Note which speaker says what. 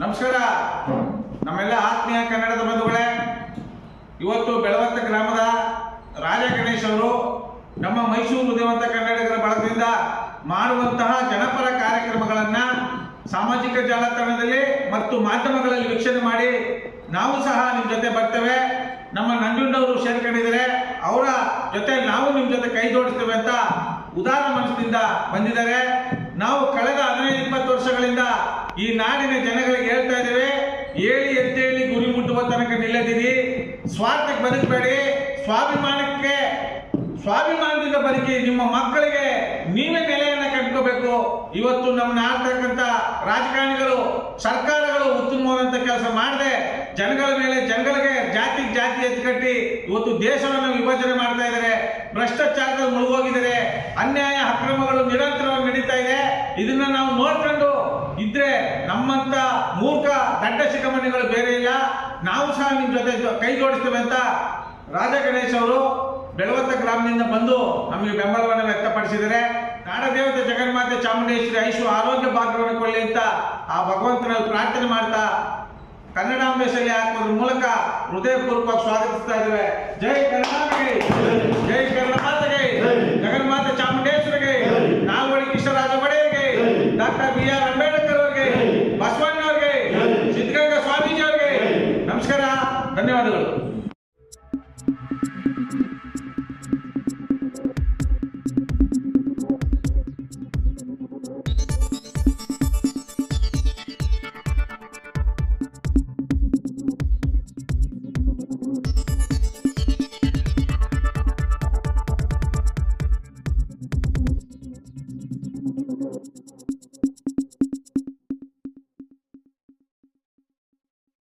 Speaker 1: ನಮಸ್ಕಾರ ನಮ್ಮೆಲ್ಲ ಆತ್ಮೀಯ ಕನ್ನಡದ ಬಂಧುಗಳೇ, ಇವತ್ತು ಬೆಳವತ್ತ ಗ್ರಾಮದ ರಾಜ ಗಣೇಶ್ ಅವರು ನಮ್ಮ ಮೈಸೂರು ಉದಯವಂತ ಕನ್ನಡಿಗರ ಬಳಗದಿಂದ ಮಾಡುವಂತಹ ಜನಪರ ಕಾರ್ಯಕ್ರಮಗಳನ್ನು ಸಾಮಾಜಿಕ ಜಾಲತಾಣದಲ್ಲಿ ಮತ್ತು ಮಾಧ್ಯಮಗಳಲ್ಲಿ ವೀಕ್ಷಣೆ ಮಾಡಿ ನಾವು ಸಹ ನಿಮ್ಮ ಜೊತೆ ಬರ್ತೇವೆ, ನಮ್ಮ ನಂಜುಂಡವರು ಸೇರ್ಕೊಂಡಿದ್ದಾರೆ, ಅವರ ಜೊತೆ ನಾವು ನಿಮ್ಮ ಜೊತೆ ಕೈ ಜೋಡಿಸ್ತೇವೆ ಅಂತ ಉದಾರ ಮನಸ್ಸಿನಿಂದ ಬಂದಿದ್ದಾರೆ. ನಾವು ಕಳೆದ 15-20 ವರ್ಷಗಳಿಂದ ಈ ನಾಡಿನ ಜನಗಳಿಗೆ ಹೇಳ್ತಾ ಇದ್ದೇವೆ, ಹೇಳಿ ಎದ್ದೇಳಿ ಗುರಿ ಮುಟ್ಟುವ ತನಕ ನಿಲ್ಲದಿರಿ, ಸ್ವಾರ್ಥಕ್ಕೆ ಬದುಕಬೇಡಿ, ಸ್ವಾಭಿಮಾನದಿಂದ ಬದುಕಿ, ನಿಮ್ಮ ಮಕ್ಕಳಿಗೆ ನೀವೇ ನೆಲೆಯನ್ನ ಕಟ್ಕೋಬೇಕು. ಇವತ್ತು ನಮ್ಮನ್ನ ಆಡ್ತಕ್ಕಂಥ ರಾಜಕಾರಣಿಗಳು, ಸರ್ಕಾರಗಳು ಉತ್ತಮವಾದಂತ ಕೆಲಸ ಮಾಡದೆ ಜನಗಳ ಮೇಲೆ ಜನಗಳಿಗೆ ಜಾತಿ ಎತ್ಕಟ್ಟಿ ಇವತ್ತು ದೇಶವನ್ನು ವಿಭಜನೆ ಮಾಡ್ತಾ ಇದ್ದಾರೆ, ಭ್ರಷ್ಟಾಚಾರದಲ್ಲಿ ಮುಳುಗೋಗಿದ್ದಾರೆ, ಅನ್ಯಾಯ ಅಕ್ರಮಗಳು ನಿರಂತರವಾಗಿ ನಡೀತಾ ಇದೆ. ಇದನ್ನ ನಾವು ನೋಡ್ಕೊಂಡು ಇದ್ರೆ ನಮ್ಮಂತ ಮೂರ್ಖ ದಡ್ಡ ಶಿಖಮಣಿಗಳು ಬೇರೆ ಇಲ್ಲ. ನಾವು ಸಹ ನಿಮ್ ಜೊತೆ ಕೈ ಜೋಡಿಸ್ತೇವೆ ಅಂತ ರಾಜ ಗಣೇಶ್ ಅವರು ಬೆಳವತ್ತ ಗ್ರಾಮದಿಂದ ಬಂದು ನಮಗೆ ಬೆಂಬಲವನ್ನು ವ್ಯಕ್ತಪಡಿಸಿದ್ದಾರೆ. ನಾಡದೇವತೆ ಜಗನ್ಮಾತೆ ಚಾಮುಂಡೇಶ್ವರಿ ಐಶು ಆರೋಗ್ಯ ಭಾಗ್ಯವನ್ನು ಕೊಳ್ಳಿ ಅಂತ ಆ ಭಗವಂತನಲ್ಲಿ ಪ್ರಾರ್ಥನೆ ಮಾಡ್ತಾ ಕನ್ನಡಾಂಬೆ ಶೈಲಿ ಹಾಕೋದ್ರ ಮೂಲಕ ಹೃದಯಪೂರ್ವಕ ಸ್ವಾಗತಿಸ್ತಾ ಇದ್ದೇವೆ. ಜೈ ಕರ್ನಾಟಕ, ಜೈ ಕರ್ನಾಟಕ.